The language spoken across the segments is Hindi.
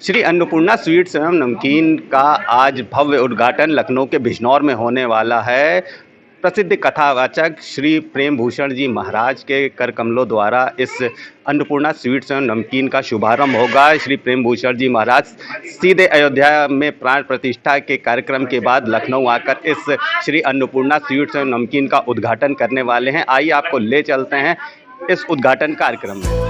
श्री अन्नपूर्णा स्वीट्स एवं नमकीन का आज भव्य उद्घाटन लखनऊ के बिजनौर में होने वाला है। प्रसिद्ध कथावाचक श्री प्रेम भूषण जी महाराज के कर कमलों द्वारा इस अन्नपूर्णा स्वीट्स एवं नमकीन का शुभारंभ होगा। श्री प्रेम भूषण जी महाराज सीधे अयोध्या में प्राण प्रतिष्ठा के कार्यक्रम के बाद लखनऊ आकर इस श्री अन्नपूर्णा स्वीट्स एवं नमकीन का उद्घाटन करने वाले हैं। आइए आपको ले चलते हैं इस उद्घाटन कार्यक्रम में।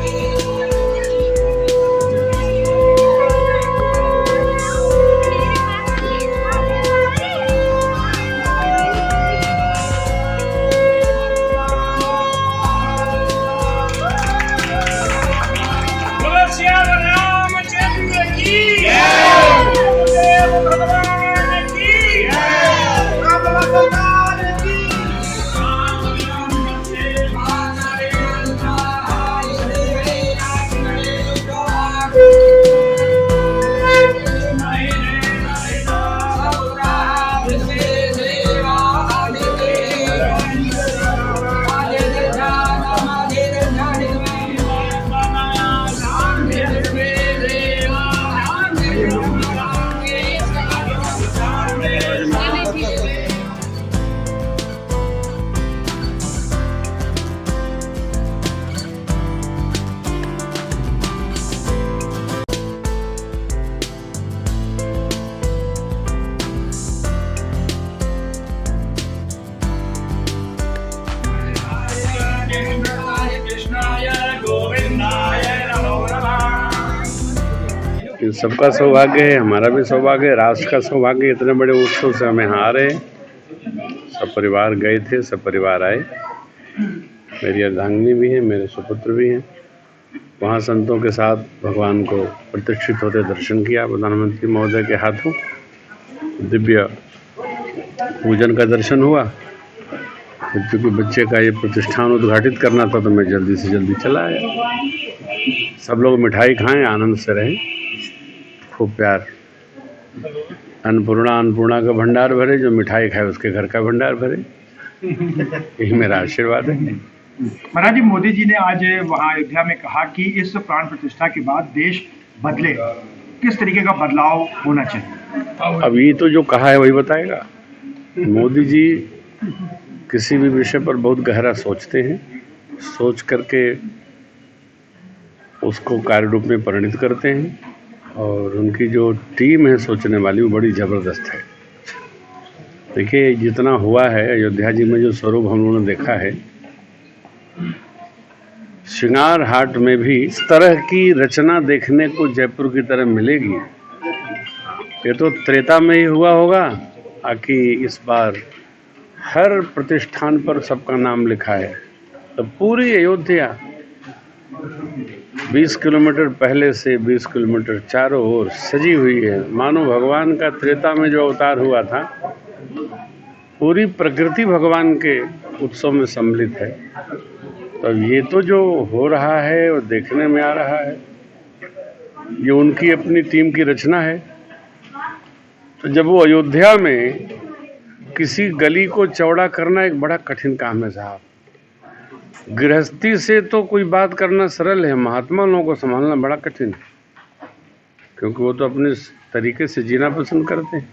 सबका सौभाग्य है, हमारा भी सौभाग्य है, राष्ट्र का सौभाग्य। इतने बड़े उत्सव से हमें यहाँ आ रहे हैं। सब परिवार गए थे, सब परिवार आए। मेरी अर्धांगिनी भी है, मेरे सुपुत्र भी हैं। वहाँ संतों के साथ भगवान को प्रतिष्ठित होते दर्शन किया। प्रधानमंत्री महोदय के हाथों दिव्य पूजन का दर्शन हुआ। क्योंकि बच्चे का ये प्रतिष्ठान उद्घाटित करना था तो मैं जल्दी से जल्दी चला आया। सब लोग मिठाई खाएं, आनंद से रहें, खूब प्यार। अन्नपूर्णा का भंडार भरे, जो मिठाई खाए उसके घर का भंडार भरे। यही मेरा आशीर्वाद है। महाराज जी, मोदी जी ने आज वहाँ अयोध्या में कहा कि इस प्राण प्रतिष्ठा के बाद देश बदले। किस तरीके का बदलाव होना चाहिए? अब ये तो जो कहा है वही बताएगा। मोदी जी किसी भी विषय पर बहुत गहरा सोचते हैं, सोच करके उसको कार्य रूप में परिणित करते हैं। और उनकी जो टीम है सोचने वाली, वो बड़ी ज़बरदस्त है। देखिए, जितना हुआ है अयोध्या जी में, जो स्वरूप हम लोगों ने देखा है, श्रृंगार हाट में भी इस तरह की रचना देखने को जयपुर की तरह मिलेगी। ये तो त्रेता में ही हुआ होगा। आकि इस बार हर प्रतिष्ठान पर सबका नाम लिखा है। तो पूरी अयोध्या 20 किलोमीटर पहले से 20 किलोमीटर चारों ओर सजी हुई है। मानो भगवान का त्रेता में जो अवतार हुआ था, पूरी प्रकृति भगवान के उत्सव में सम्मिलित है। तो ये तो जो हो रहा है वो देखने में आ रहा है, ये उनकी अपनी टीम की रचना है। तो जब वो अयोध्या में किसी गली को चौड़ा करना एक बड़ा कठिन काम है साहब। गृहस्थी से तो कोई बात करना सरल है, महात्मा लोगों को संभालना बड़ा कठिन है। क्योंकि वो तो अपने तरीके से जीना पसंद करते हैं।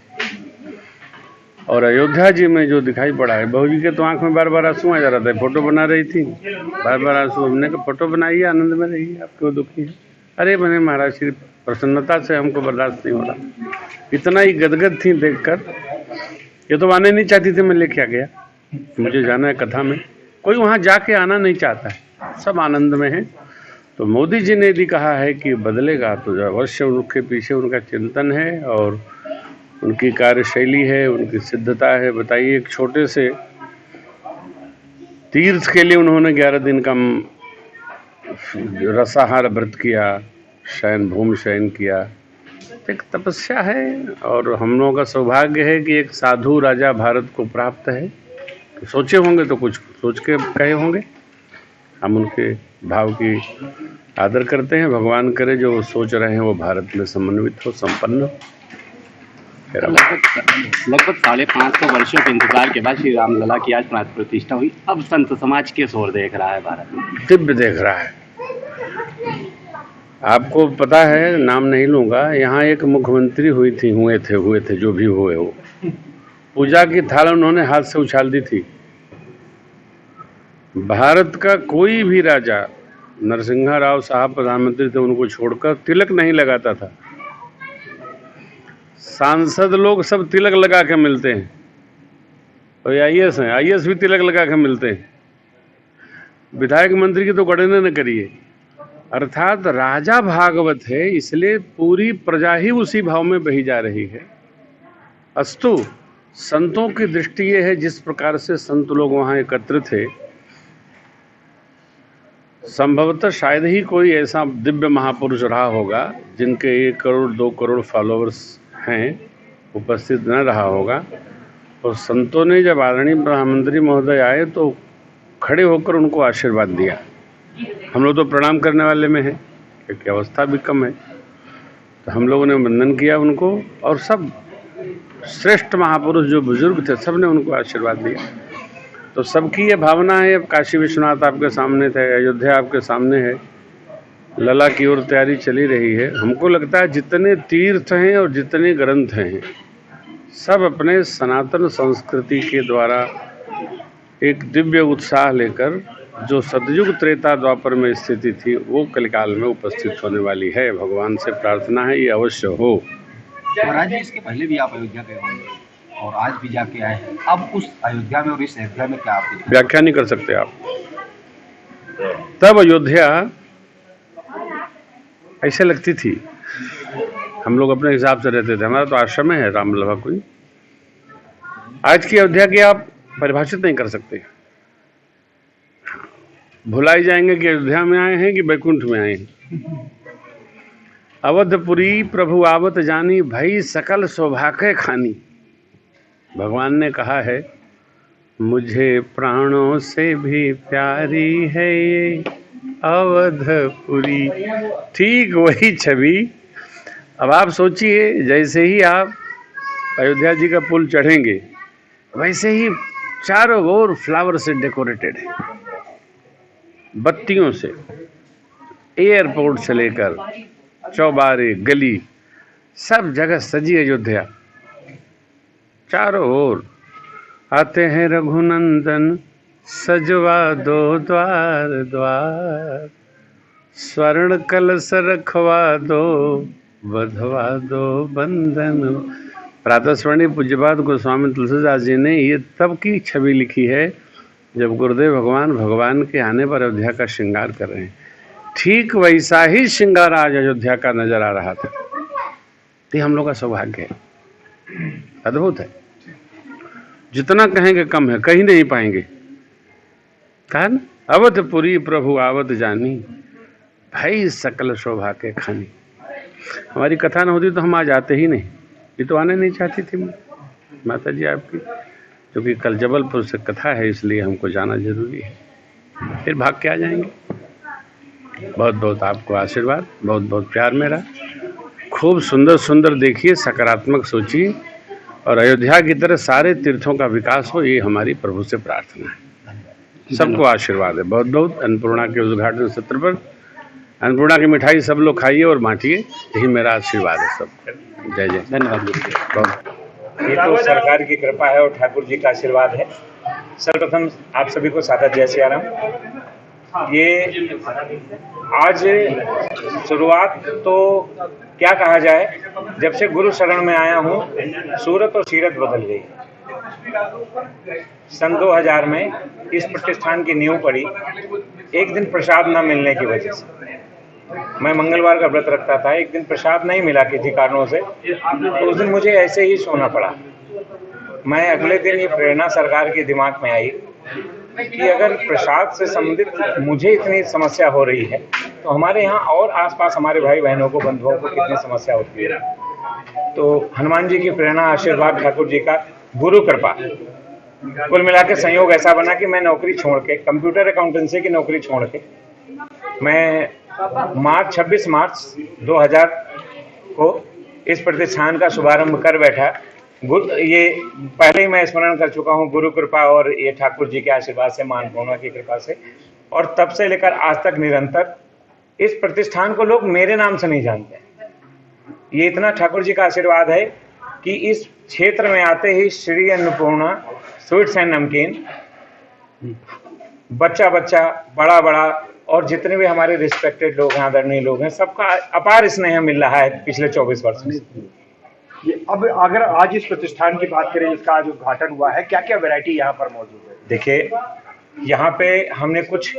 और अयोध्या जी में जो दिखाई पड़ा है, बहू जी के तो आंख में बार बार आंसू आ जा रहा था। फोटो बना रही थी, बार बार आंसू। हमने कहा फोटो बनाइए, आनंद में रहिए, आप क्यों दुखी है? अरे मैंने महाराज श्री प्रसन्नता से हमको बर्दाश्त नहीं हो रहा। इतना ही गदगद थी देखकर। ये तो आने नहीं चाहती थी, मैं लेके आ गया। मुझे जाना है कथा में, कोई वहाँ जाके आना नहीं चाहता है, सब आनंद में है। तो मोदी जी ने यदि कहा है कि बदलेगा, तो अवश्य उनके पीछे उनका चिंतन है और उनकी कार्यशैली है, उनकी सिद्धता है। बताइए, एक छोटे से तीर्थ के लिए उन्होंने 11 दिन का रसाहार व्रत किया, शयन भूमि शयन किया। एक तपस्या है। और हम लोगों का सौभाग्य है कि एक साधु राजा भारत को प्राप्त है। तो सोचे होंगे तो कुछ सोच के कहे होंगे। हम उनके भाव की आदर करते हैं। भगवान करे जो वो सोच रहे हैं वो भारत में समन्वित हो, संपन्न हो। लगभग 550 वर्षों के इंतजार के बाद श्री रामलला की आज प्राण प्रतिष्ठा हुई। अब संत समाज किस ओर देख रहा है? भारत में दिव्य देख रहा है। आपको पता है, नाम नहीं लूंगा, यहाँ एक मुख्यमंत्री हुए थे जो भी हुए हो, पूजा की थाल उन्होंने हाथ से उछाल दी थी। भारत का कोई भी राजा, नरसिंह राव साहब प्रधानमंत्री थे, उनको छोड़कर तिलक नहीं लगाता था। सांसद लोग सब तिलक लगा के मिलते हैं, और आईएएस हैं, आईएएस भी तिलक लगा के मिलते हैं। विधायक मंत्री की तो गणना न करिए। अर्थात राजा भागवत है, इसलिए पूरी प्रजा ही उसी भाव में बही जा रही है। अस्तु, संतों की दृष्टि ये है, जिस प्रकार से संत लोग वहां एकत्र थे, संभवतः शायद ही कोई ऐसा दिव्य महापुरुष रहा होगा जिनके 1 करोड़ 2 करोड़ फॉलोअर्स हैं, उपस्थित न रहा होगा। और संतों ने जब आदरणीय प्रधानमंत्री महोदय आए तो खड़े होकर उनको आशीर्वाद दिया। हम लोग तो प्रणाम करने वाले में हैं, क्योंकि अवस्था भी कम है, तो हम लोगों ने वंदन किया उनको, और सब श्रेष्ठ महापुरुष जो बुजुर्ग थे सब ने उनको आशीर्वाद दिया। तो सबकी ये भावना है। अब काशी विश्वनाथ आपके सामने थे, अयोध्या आपके सामने है, लला की ओर तैयारी चली रही है। हमको लगता है जितने तीर्थ हैं और जितने ग्रंथ हैं, सब अपने सनातन संस्कृति के द्वारा एक दिव्य उत्साह लेकर जो सतयुग त्रेता द्वापर में स्थिति थी, वो कलिकाल में उपस्थित होने वाली है। भगवान से प्रार्थना है ये अवश्य हो। महाराज जी, इसके पहले भी आप अयोध्या गए होंगे और आज भी जाके आए हैं। अब उस अयोध्या में और इस अयोध्या में क्या आपकी व्याख्या नहीं कर सकते आप। तब अयोध्या ऐसे लगती थी, हम लोग अपने हिसाब से रहते थे, हमारा तो आश्रम है रामलला कोई। आज की अयोध्या की आप परिभाषित नहीं कर सकते। भुलाई जाएंगे कि अयोध्या में आए हैं कि बैकुंठ में आए हैं। अवधपुरी प्रभु आवत जानी, भई सकल सौभाग्य खानी। भगवान ने कहा है, मुझे प्राणों से भी प्यारी है ये अवधपुरी। ठीक वही छवि। अब आप सोचिए, जैसे ही आप अयोध्या जी का पुल चढ़ेंगे, वैसे ही चारों ओर फ्लावर से डेकोरेटेड है, बत्तियों से, एयरपोर्ट से लेकर चौबारे गली सब जगह सजी अयोध्या। चारों ओर आते हैं रघुनंदन, सजवा दो द्वार द्वार, स्वर्ण कलश रखवा दो, बधवा दो बंधन। प्रातः स्वर्णीय पूज्यपाद गोस्वामी तुलसीदास जी ने ये तब की छवि लिखी है जब गुरुदेव भगवान के आने पर अयोध्या का श्रृंगार कर रहे हैं। ठीक वैसा ही श्रृंगार आज अयोध्या का नजर आ रहा था। ये हम लोग का सौभाग्य है, अद्भुत है। जितना कहेंगे कम है, कहीं नहीं पाएंगे। कहा ना, अवधपुरी प्रभु आवत जानी, भाई सकल शोभा के खानी। हमारी कथा न होती तो हम आज आते ही नहीं। ये तो आने नहीं चाहती थी माता जी आपकी, क्योंकि कल जबलपुर से कथा है, इसलिए हमको जाना जरूरी है। फिर भाग के आ जाएंगे। बहुत बहुत आपको आशीर्वाद, बहुत बहुत प्यार मेरा। खूब सुंदर सुंदर देखिए, सकारात्मक सोचिए, और अयोध्या की तरह सारे तीर्थों का विकास हो, ये हमारी प्रभु से प्रार्थना है। सबको आशीर्वाद है बहुत बहुत। अन्नपूर्णा के उद्घाटन सत्र पर अन्नपूर्णा की मिठाई सब लोग खाइए और बांटिए, यही मेरा आशीर्वाद है सब। जय जय। धन्यवाद। ये तो सरकार की कृपा है और ठाकुर जी का आशीर्वाद है। सर्वप्रथम आप सभी को सादर जय सियाराम। ये आज शुरुआत तो क्या कहा जाए, जब से गुरु शरण में आया हूँ, सूरत और सीरत बदल गई। सन 2000 में इस प्रतिष्ठान की नींव पड़ी, एक दिन प्रसाद न मिलने की वजह से। मैं मंगलवार का व्रत रखता था, एक दिन प्रसाद नहीं मिला किसी कारणों से, तो उस दिन मुझे ऐसे ही सोना पड़ा। मैं अगले दिन ये प्रेरणा सरकार के दिमाग में आई कि अगर प्रसाद से संबंधित मुझे इतनी समस्या हो रही है, तो हमारे यहाँ और आसपास हमारे भाई बहनों को, बंधुओं को कितनी समस्या होती है। तो हनुमान जी की प्रेरणा, आशीर्वाद, ठाकुर जी का गुरु कृपा, कुल मिला के संयोग ऐसा बना कि मैं नौकरी छोड़ के, कंप्यूटर अकाउंटेंसी की नौकरी छोड़ के, मैं 26 मार्च 2000 को इस प्रतिष्ठान का शुभारंभ कर बैठा। ये पहले ही मैं स्मरण कर चुका हूँ, गुरु कृपा और ये ठाकुर जी के आशीर्वाद से, मान पूर्णा की कृपा से, और तब से लेकर आज तक निरंतर इस प्रतिष्ठान को लोग मेरे नाम से नहीं जानते। ये इतना ठाकुर जी का आशीर्वाद है कि इस क्षेत्र में आते ही श्री अन्नपूर्णा स्वीट्स एंड नमकीन बच्चा बच्चा, बड़ा बड़ा और जितने भी हमारे रिस्पेक्टेड लोग हैं, आदरणीय लोग हैं, सबका अपार स्नेह मिल रहा है पिछले 24 वर्षों से। अब अगर आज इस प्रतिष्ठान की बात करें, इसका आज उद्घाटन हुआ है, क्या क्या वैरायटी यहाँ पर मौजूद है? देखिए, यहाँ पे हमने कुछ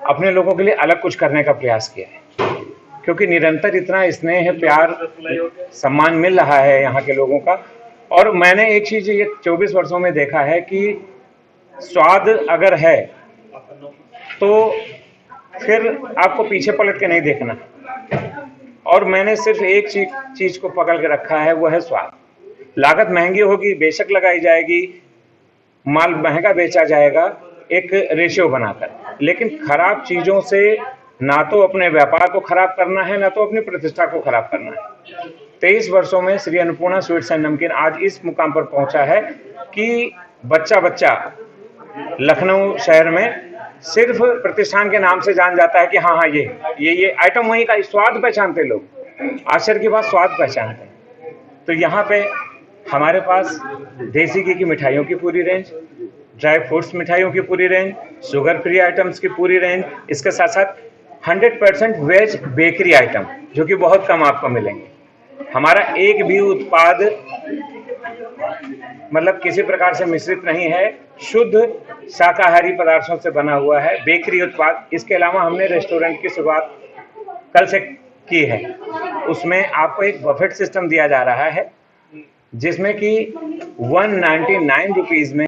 अपने लोगों के लिए अलग कुछ करने का प्रयास किया है, क्योंकि निरंतर इतना स्नेह, प्यार, सम्मान मिल रहा है यहाँ के लोगों का। और मैंने एक चीज ये 24 वर्षों में देखा है कि स्वाद अगर है तो फिर आपको पीछे पलट के नहीं देखना। और मैंने सिर्फ एक चीज को पकड़ के रखा है, वो है स्वाद। लागत महंगी होगी, बेशक लगाई जाएगी, माल महंगा बेचा जाएगा एक रेशियो बनाकर, लेकिन खराब चीजों से ना तो अपने व्यापार को खराब करना है, ना तो अपनी प्रतिष्ठा को खराब करना है। 23 वर्षों में श्री अन्नपूर्णा स्वीट्स एंड नमकीन आज इस मुकाम पर पहुंचा है कि बच्चा बच्चा लखनऊ शहर में सिर्फ प्रतिष्ठान के नाम से जान जाता है कि हाँ हाँ ये आइटम वहीं का। स्वाद पहचानते लोग, आश्चर्य की बात, स्वाद पहचानते हैं। तो यहाँ पे हमारे पास देसी घी की मिठाइयों की पूरी रेंज, ड्राई फ्रूट्स मिठाइयों की पूरी रेंज, शुगर फ्री आइटम्स की पूरी रेंज, इसके साथ साथ 100% वेज बेकरी आइटम जो कि बहुत कम आपको मिलेंगे। हमारा एक भी उत्पाद मतलब किसी प्रकार से मिश्रित नहीं है, शुद्ध शाकाहारी पदार्थों से बना हुआ है बेकरी उत्पाद। इसके अलावा हमने रेस्टोरेंट की शुरुआत कल से की है, उसमें आपको एक बफेट सिस्टम दिया जा रहा है जिसमें कि 199 रुपीज में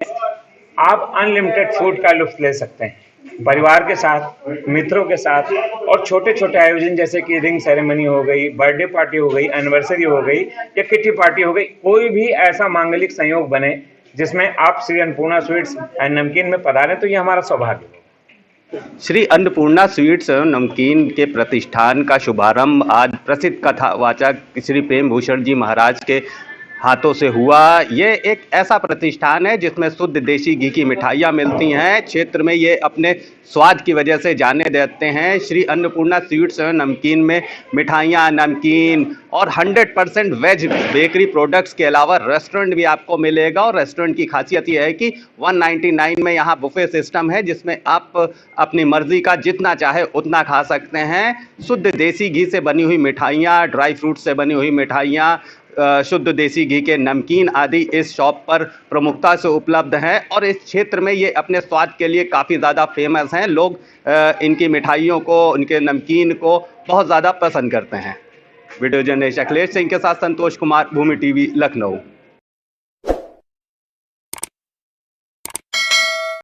आप अनलिमिटेड फूड का लुत्फ ले सकते हैं, परिवार के साथ, मित्रों के साथ। और छोटे छोटे आयोजन जैसे कि रिंग सेरेमनी हो गई, बर्थडे पार्टी हो गई, एनिवर्सरी हो गई या किटी पार्टी हो गई, कोई भी ऐसा मांगलिक संयोग बने जिसमें आप श्री अन्नपूर्णा स्वीट्स एंड नमकीन में पधारें, तो ये हमारा सौभाग्य है। श्री अन्नपूर्णा स्वीट्स एवं नमकीन के प्रतिष्ठान का शुभारंभ आज प्रसिद्ध कथावाचक श्री प्रेम भूषण जी महाराज के हाथों से हुआ। ये एक ऐसा प्रतिष्ठान है जिसमें शुद्ध देसी घी की मिठाइयाँ मिलती हैं। क्षेत्र में ये अपने स्वाद की वजह से जाने देते हैं। श्री अन्नपूर्णा स्वीट्स एवं नमकीन में मिठाइयाँ, नमकीन और 100% वेज बेकरी प्रोडक्ट्स के अलावा रेस्टोरेंट भी आपको मिलेगा। और रेस्टोरेंट की खासियत ये है कि 199 में यहाँ बुफे सिस्टम है जिसमें आप अपनी मर्जी का जितना चाहे उतना खा सकते हैं। शुद्ध देसी घी से बनी हुई मिठाइयाँ, ड्राई फ्रूट से बनी हुई मिठाइयाँ, शुद्ध देसी घी के नमकीन आदि इस शॉप पर प्रमुखता से उपलब्ध हैं और इस क्षेत्र में ये अपने स्वाद के लिए काफ़ी ज़्यादा फेमस हैं। लोग इनकी मिठाइयों को, इनके नमकीन को बहुत ज़्यादा पसंद करते हैं। वीडियो जर्नलिस्ट अखिलेश सिंह के साथ संतोष कुमार, भूमि टीवी, लखनऊ।